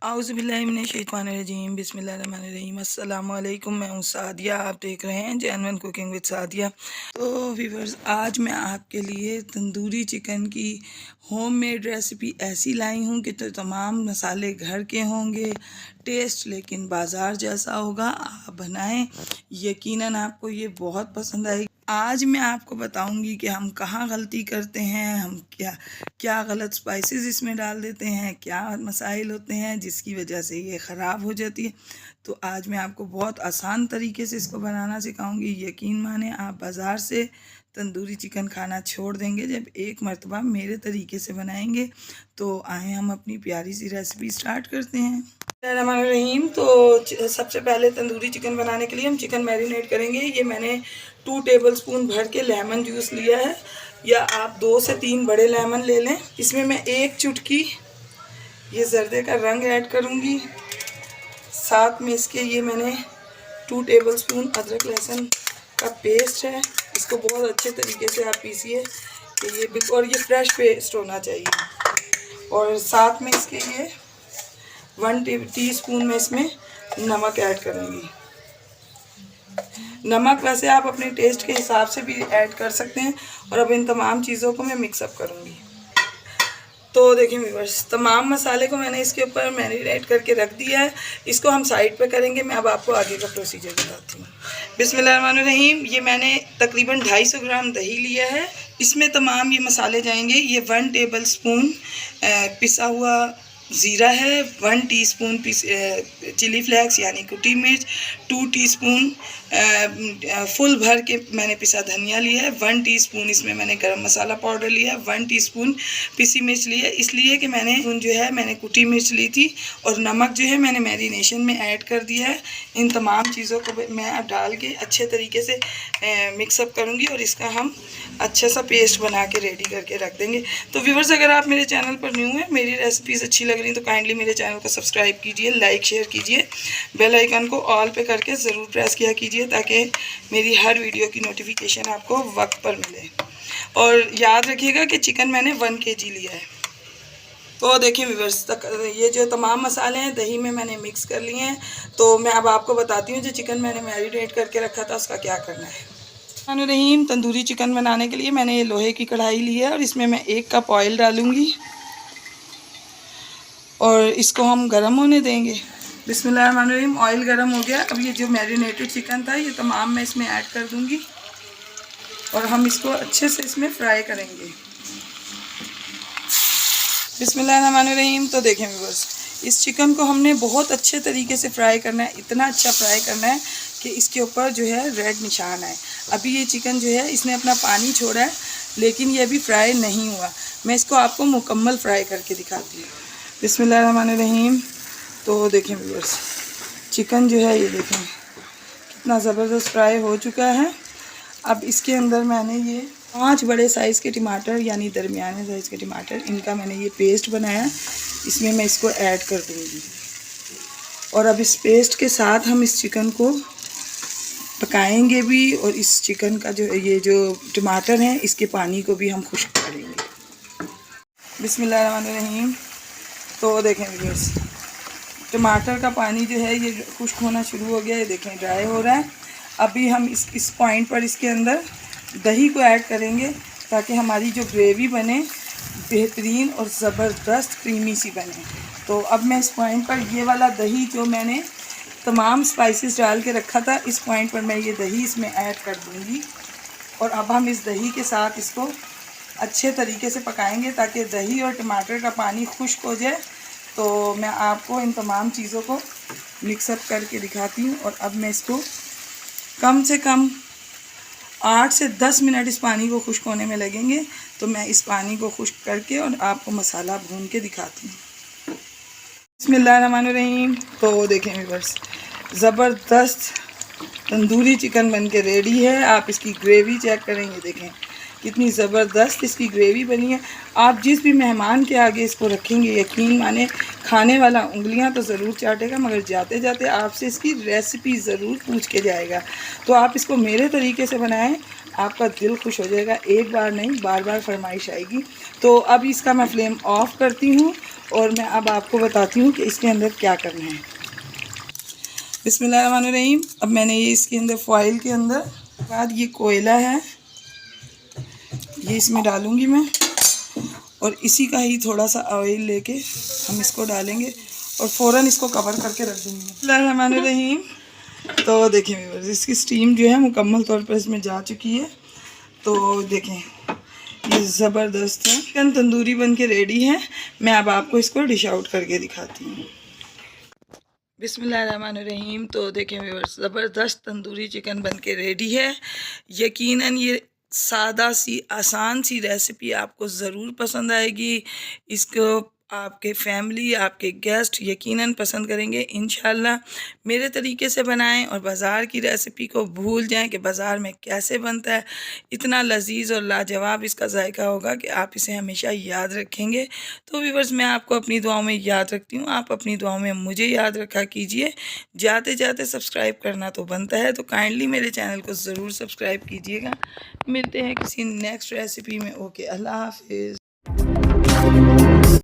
आउज़ुबिल्लाहिमिनश्शैतानिर्रजीम बिस्मिल्लाहिर्रहमानिर्रहीम अस्सलाम वालेकुम। मैं हूँ सादिया, आप देख रहे हैं जेन्युइन कुकिंग विद सादिया। तो व्यूअर्स, आज मैं आपके लिए तंदूरी चिकन की होममेड रेसिपी ऐसी लाई हूँ कि तो तमाम मसाले घर के होंगे, टेस्ट लेकिन बाज़ार जैसा होगा। आप बनाएं, यकीनन आपको ये बहुत पसंद आएगी। आज मैं आपको बताऊंगी कि हम कहाँ गलती करते हैं, हम क्या गलत स्पाइसेस इसमें डाल देते हैं, क्या मसाइल होते हैं जिसकी वजह से ये ख़राब हो जाती है। तो आज मैं आपको बहुत आसान तरीके से इसको बनाना सिखाऊंगी। यकीन माने आप बाज़ार से तंदूरी चिकन खाना छोड़ देंगे जब एक मर्तबा मेरे तरीके से बनाएंगे। तो आए हम अपनी प्यारी सी रेसिपी स्टार्ट करते हैं। रहीम। तो सबसे पहले तंदूरी चिकन बनाने के लिए हम चिकन मैरिनेट करेंगे। ये मैंने 2 टेबलस्पून भर के लेमन जूस लिया है, या आप 2 से 3 बड़े लेमन ले लें। इसमें मैं 1 चुटकी ये जर्दे का रंग ऐड करूँगी। साथ में इसके ये मैंने 2 टेबलस्पून अदरक लहसुन का पेस्ट है। इसको बहुत अच्छे तरीके से आप पीसिए कि ये और ये फ्रेश पेस्ट होना चाहिए। और साथ में इसके ये 1 टीस्पून में इसमें नमक ऐड करूँगी। नमक वैसे आप अपने टेस्ट के हिसाब से भी ऐड कर सकते हैं। और अब इन तमाम चीज़ों को मैं मिक्सअप करूँगी। तो देखिए व्यूअर्स, तमाम मसाले को मैंने इसके ऊपर मैरिनेट करके रख दिया है। इसको हम साइड पे करेंगे। मैं अब आपको आगे का प्रोसीजर बताती हूँ। बिस्मिल्लाहिर्रहमानिर्रहीम। ये मैंने तकरीबन 250 ग्राम दही लिया है। इसमें तमाम ये मसाले जाएंगे। ये 1 टेबलस्पून पिसा हुआ ज़ीरा है, 1 टीस्पून चिली फ्लेक्स यानी कुटी मिर्च, 2 टीस्पून फुल भर के मैंने पिसा धनिया लिया है, 1 टीस्पून इसमें मैंने गरम मसाला पाउडर लिया है, 1 टीस्पून पिसी मिर्च लिया है। इसलिए कि मैंने कुटी मिर्च ली थी। और नमक जो है मैंने मैरिनेशन में ऐड कर दिया है। इन तमाम चीज़ों को मैं अब डाल के अच्छे तरीके से मिक्सअप करूँगी और इसका हम अच्छा सा पेस्ट बना के रेडी करके रख देंगे। तो व्यूअर्स, अगर आप मेरे चैनल पर न्यू हैं, मेरी रेसिपीज़ अच्छी लग रही तो काइंडली मेरे चैनल को सब्सक्राइब कीजिए, लाइक शेयर कीजिए, बेल आइकन को ऑल पे करके ज़रूर प्रेस किया कीजिए ताकि मेरी हर वीडियो की नोटिफिकेशन आपको वक्त पर मिले। और याद रखिएगा कि चिकन मैंने 1 kg लिया है। तो देखिए व्यूअर्स, ये जो तमाम मसाले हैं दही में मैंने मिक्स कर लिए हैं। तो मैं अब आपको बताती हूँ जो चिकन मैंने मैरिनेट करके रखा था उसका क्या करना है। रहीम, तंदूरी चिकन बनाने के लिए मैंने ये लोहे की कढ़ाई ली है और इसमें मैं 1 कप ऑयल डालूँगी और इसको हम गरम होने देंगे। बिस्मिल्लाहिर्रहमानिर्रहीम। ऑयल गरम हो गया। अब ये जो मैरिनेटेड चिकन था ये तमाम मैं इसमें ऐड कर दूंगी और हम इसको अच्छे से इसमें फ्राई करेंगे। बिस्मिल्लाहिर्रहमानिर्रहीम। तो देखें व्यूअर्स, इस चिकन को हमने बहुत अच्छे तरीके से फ्राई करना है। इतना अच्छा फ्राई करना है कि इसके ऊपर जो है रेड निशान आए। अभी ये चिकन जो है इसने अपना पानी छोड़ा है, लेकिन ये अभी फ्राई नहीं हुआ। मैं इसको आपको मुकम्मल फ्राई करके दिखाती हूँ। बिस्मिल्लाहिर्रहमानिर्रहीम। तो देखें व्यूअर्स, चिकन जो है ये देखें कितना ज़बरदस्त फ्राई हो चुका है। अब इसके अंदर मैंने ये 5 बड़े साइज़ के टमाटर यानी दरमियाने साइज़ के टमाटर, इनका मैंने ये पेस्ट बनाया, इसमें मैं इसको ऐड कर दूँगी। और अब इस पेस्ट के साथ हम इस चिकन को पकाएंगे भी और इस चिकन का जो टमाटर हैं इसके पानी को भी हम खुश्क करेंगे। बिस्मिल्लाहिर्रहमानिर्रहीम। तो देखें व्यूअर्स, टमाटर का पानी जो है ये खुश्क होना शुरू हो गया है। ये देखें ड्राई हो रहा है। अभी हम इस पॉइंट पर इसके अंदर दही को ऐड करेंगे ताकि हमारी जो ग्रेवी बने बेहतरीन और ज़बरदस्त क्रीमी सी बने। तो अब मैं इस पॉइंट पर ये वाला दही जो मैंने तमाम स्पाइसेस डाल के रखा था, इस पॉइंट पर मैं ये दही इसमें ऐड कर दूँगी। और अब हम इस दही के साथ इसको अच्छे तरीके से पकाएंगे ताकि दही और टमाटर का पानी खुश्क हो जाए। तो मैं आपको इन तमाम चीज़ों को मिक्सअप करके दिखाती हूँ। और अब मैं इसको कम से कम 8 से 10 मिनट इस पानी को खुश्क होने में लगेंगे। तो मैं इस पानी को खुश्क करके और आपको मसाला भून के दिखाती हूँ। बिस्मिल्लाहिर्रहमानिर्रहीम। तो देखें व्यूअर्स, ज़बरदस्त तंदूरी चिकन बन के रेडी है। आप इसकी ग्रेवी चेक करेंगे, देखें कितनी ज़बरदस्त इसकी ग्रेवी बनी है। आप जिस भी मेहमान के आगे इसको रखेंगे, यकीन माने खाने वाला उंगलियां तो ज़रूर चाटेगा, मगर जाते जाते आपसे इसकी रेसिपी ज़रूर पूछ के जाएगा। तो आप इसको मेरे तरीके से बनाएं, आपका दिल खुश हो जाएगा। एक बार नहीं, बार बार फरमाइश आएगी। तो अब इसका मैं फ्लेम ऑफ़ करती हूँ और मैं अब आपको बताती हूँ कि इसके अंदर क्या करना है। बिस्मिल्लाहिर्रहमानिर्रहीम। अब मैंने ये इसके अंदर फॉइल के अंदर बाद ये कोयला है, ये इसमें डालूँगी मैं, और इसी का ही थोड़ा सा ऑयल लेके हम इसको डालेंगे और फ़ौरन इसको कवर करके रख देंगे। बिस्मिल्लाहिर्रहमानिर्रहीम। तो देखें व्यूअर्स, इसकी स्टीम जो है मुकम्मल तौर पर इसमें जा चुकी है। तो देखें ये ज़बरदस्त है, चिकन तंदूरी बन के रेडी है। मैं अब आपको इसको डिश आउट करके दिखाती हूँ। बिस्मिल्लाहिर्रहमानिर्रहीम। तो देखें व्यूअर्स, ज़बरदस्त तंदूरी चिकन बन के रेडी है। यकीनन ये सादा सी आसान सी रेसिपी आपको ज़रूर पसंद आएगी। इसको आपके फैमिली, आपके गेस्ट यकीनन पसंद करेंगे इंशाल्लाह। मेरे तरीके से बनाएं और बाज़ार की रेसिपी को भूल जाएं कि बाज़ार में कैसे बनता है। इतना लजीज और लाजवाब इसका जायका होगा कि आप इसे हमेशा याद रखेंगे। तो व्यूअर्स, मैं आपको अपनी दुआओं में याद रखती हूँ, आप अपनी दुआओं में मुझे याद रखा कीजिए। जाते जाते सब्सक्राइब करना तो बनता है, तो काइंडली मेरे चैनल को ज़रूर सब्सक्राइब कीजिएगा। मिलते हैं किसी नेक्स्ट रेसिपी में। ओके, अल्लाह हाफिज़।